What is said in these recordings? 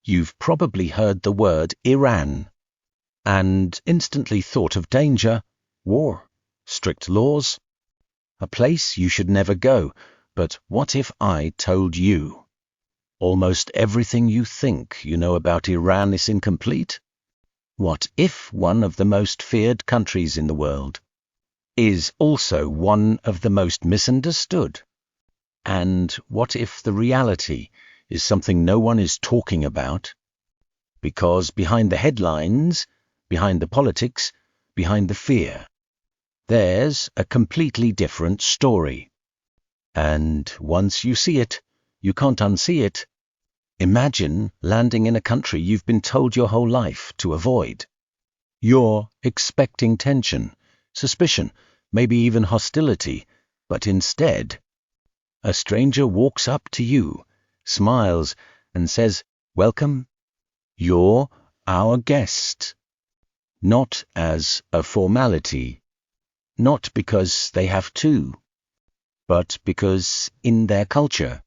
You've probably heard the word Iran and instantly thought of danger, war, strict laws, a place you should never go. But what if I told you almost everything you think you know about Iran is incomplete? What if one of the most feared countries in the world is also one of the most misunderstood? And what if the reality is something no one is talking about? Because behind the headlines, behind the politics, behind the fear, there's a completely different story. And once you see it, you can't unsee it. Imagine landing in a country you've been told your whole life to avoid. You're expecting tension, suspicion, maybe even hostility, but instead, a stranger walks up to you, smiles, and says, "Welcome, you're our guest." Not as a formality, not because they have to, but because in their culture,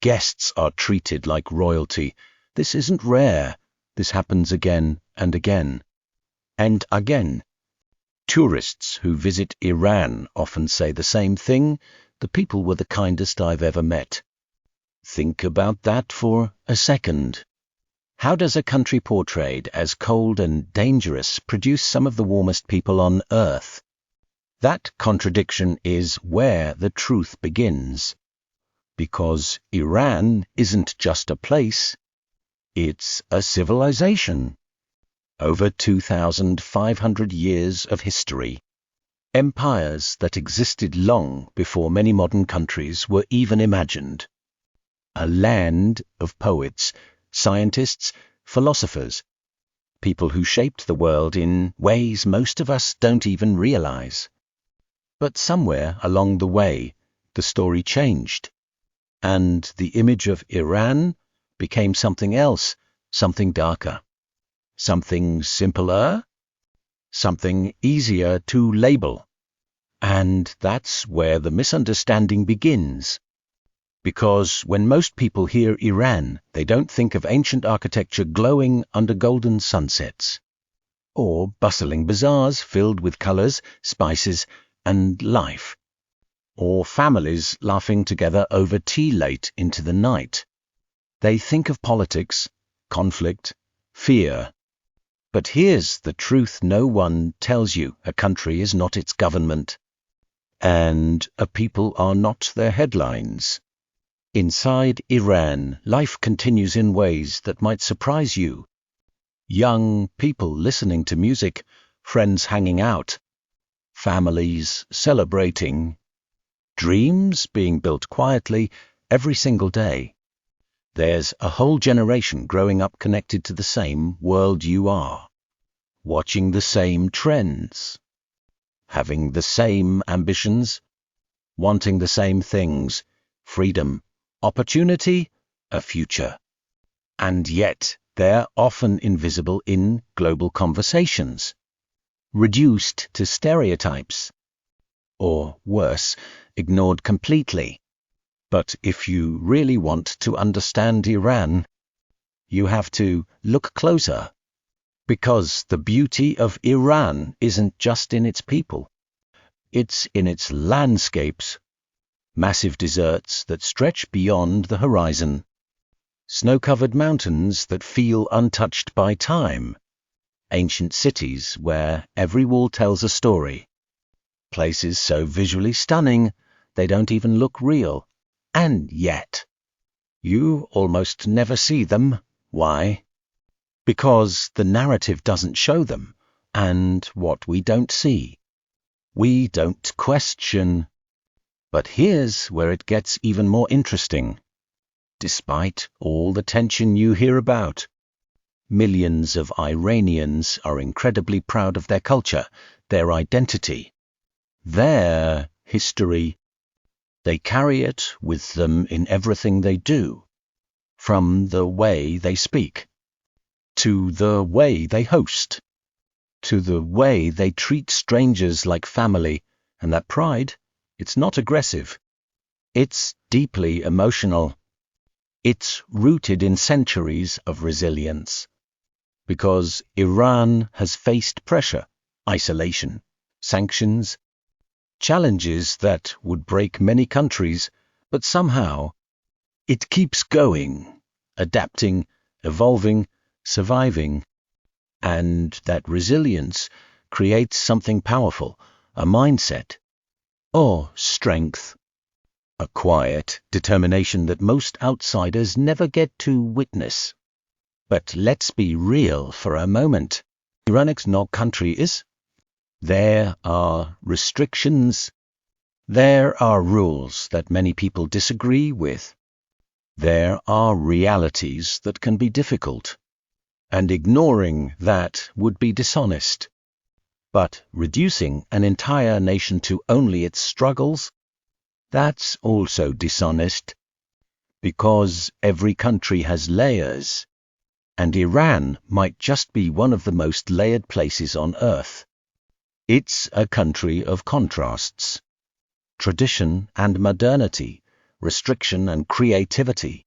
guests are treated like royalty. This isn't rare. This happens again and again. And again. Tourists who visit Iran often say the same thing: the people were the kindest I've ever met. Think about that for a second. How does a country portrayed as cold and dangerous produce some of the warmest people on earth? That contradiction is where the truth begins. Because Iran isn't just a place, it's a civilization. Over 2,500 years of history. Empires that existed long before many modern countries were even imagined. A land of poets, scientists, philosophers, people who shaped the world in ways most of us don't even realize. But somewhere along the way, the story changed, and the image of Iran became something else, something darker, something simpler, something easier to label. And that's where the misunderstanding begins. Because when most people hear Iran, they don't think of ancient architecture glowing under golden sunsets, or bustling bazaars filled with colors, spices, and life, or families laughing together over tea late into the night. They think of politics, conflict, fear. But here's the truth no one tells you: a country is not its government, and a people are not their headlines. Inside Iran, life continues in ways that might surprise you. Young people listening to music, friends hanging out, families celebrating, dreams being built quietly every single day. There's a whole generation growing up connected to the same world you are, watching the same trends, having the same ambitions, wanting the same things: freedom, opportunity, a future. And yet they're often invisible in global conversations, reduced to stereotypes, or worse, ignored completely. But if you really want to understand Iran, you have to look closer. Because the beauty of Iran isn't just in its people. It's in its landscapes. Massive deserts that stretch beyond the horizon. Snow-covered mountains that feel untouched by time. Ancient cities where every wall tells a story. Places so visually stunning they don't even look real. And yet, you almost never see them. Why? Because the narrative doesn't show them, and what we don't see, we don't question. But here's where it gets even more interesting. Despite all the tension you hear about, millions of Iranians are incredibly proud of their culture, their identity, their history. They carry it with them in everything they do, from the way they speak, to the way they host, to the way they treat strangers like family. And that pride, it's not aggressive. It's deeply emotional. It's rooted in centuries of resilience, because Iran has faced pressure, isolation, sanctions, challenges that would break many countries, but somehow it keeps going, adapting, evolving, surviving, and that resilience creates something powerful, a mindset, or strength, a quiet determination that most outsiders never get to witness. But let's be real for a moment. Iran's no country is. There are restrictions. There are rules that many people disagree with. There are realities that can be difficult. And ignoring that would be dishonest. But reducing an entire nation to only its struggles, that's also dishonest. Because every country has layers. And Iran might just be one of the most layered places on earth. It's a country of contrasts. Tradition and modernity, restriction and creativity,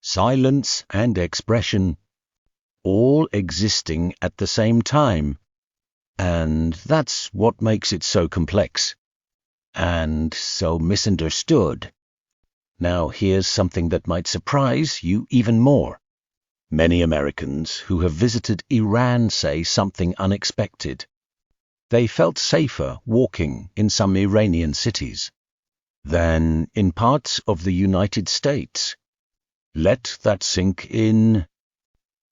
silence and expression, all existing at the same time. And that's what makes it so complex, and so misunderstood. Now here's something that might surprise you even more. Many Americans who have visited Iran say something unexpected. They felt safer walking in some Iranian cities than in parts of the United States. Let that sink in.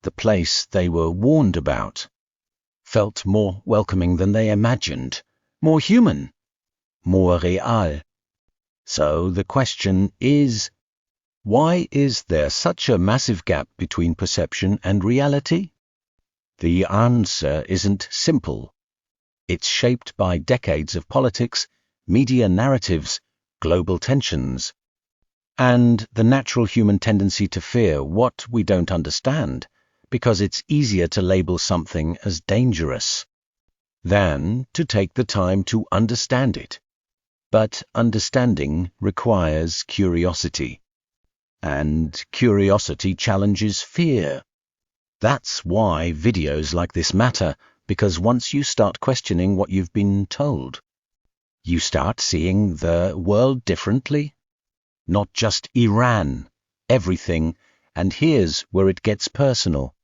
The place they were warned about felt more welcoming than they imagined, more human, more real. So the question is, why is there such a massive gap between perception and reality? The answer isn't simple. It's shaped by decades of politics, media narratives, global tensions, and the natural human tendency to fear what we don't understand, because it's easier to label something as dangerous than to take the time to understand it. But understanding requires curiosity. And curiosity challenges fear. That's why videos like this matter, because once you start questioning what you've been told, you start seeing the world differently. Not just Iran, everything, and here's where it gets personal.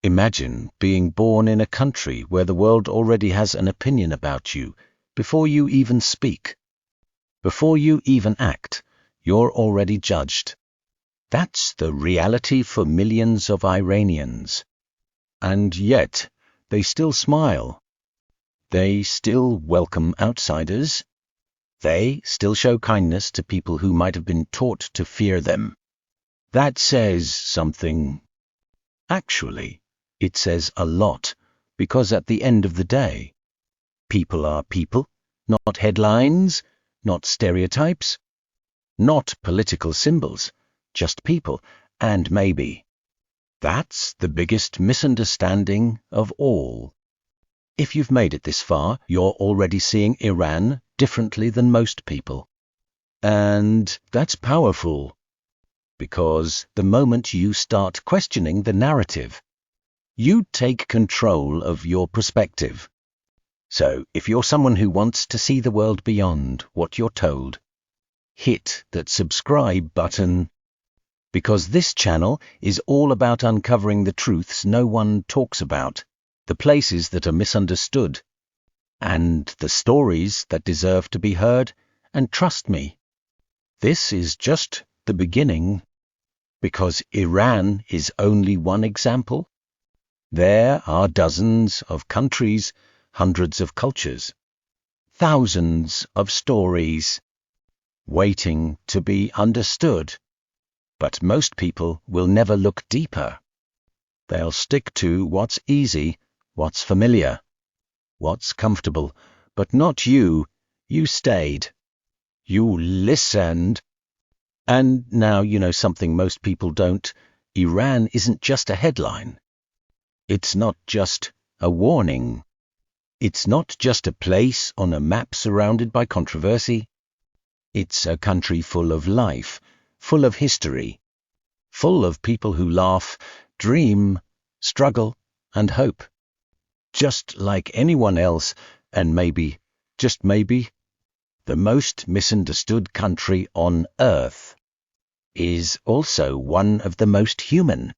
Imagine being born in a country where the world already has an opinion about you before you even speak. Before you even act, you're already judged. That's the reality for millions of Iranians. And yet, they still smile. They still welcome outsiders. They still show kindness to people who might have been taught to fear them. That says something. Actually, it says a lot, because at the end of the day, people are people, not headlines, not stereotypes, not political symbols. Just people, and maybe that's the biggest misunderstanding of all. If you've made it this far, you're already seeing Iran differently than most people. And that's powerful, because the moment you start questioning the narrative, you take control of your perspective. So if you're someone who wants to see the world beyond what you're told, hit that subscribe button. Because this channel is all about uncovering the truths no one talks about, the places that are misunderstood, and the stories that deserve to be heard. And trust me, this is just the beginning, because Iran is only one example. There are dozens of countries, hundreds of cultures, thousands of stories, waiting to be understood. But most people will never look deeper. They'll stick to what's easy, what's familiar, what's comfortable. But not you. You stayed. You listened. And now you know something most people don't. Iran isn't just a headline. It's not just a warning. It's not just a place on a map surrounded by controversy. It's a country full of life, full of history, full of people who laugh, dream, struggle, and hope. Just like anyone else, and maybe, just maybe, the most misunderstood country on Earth is also one of the most human.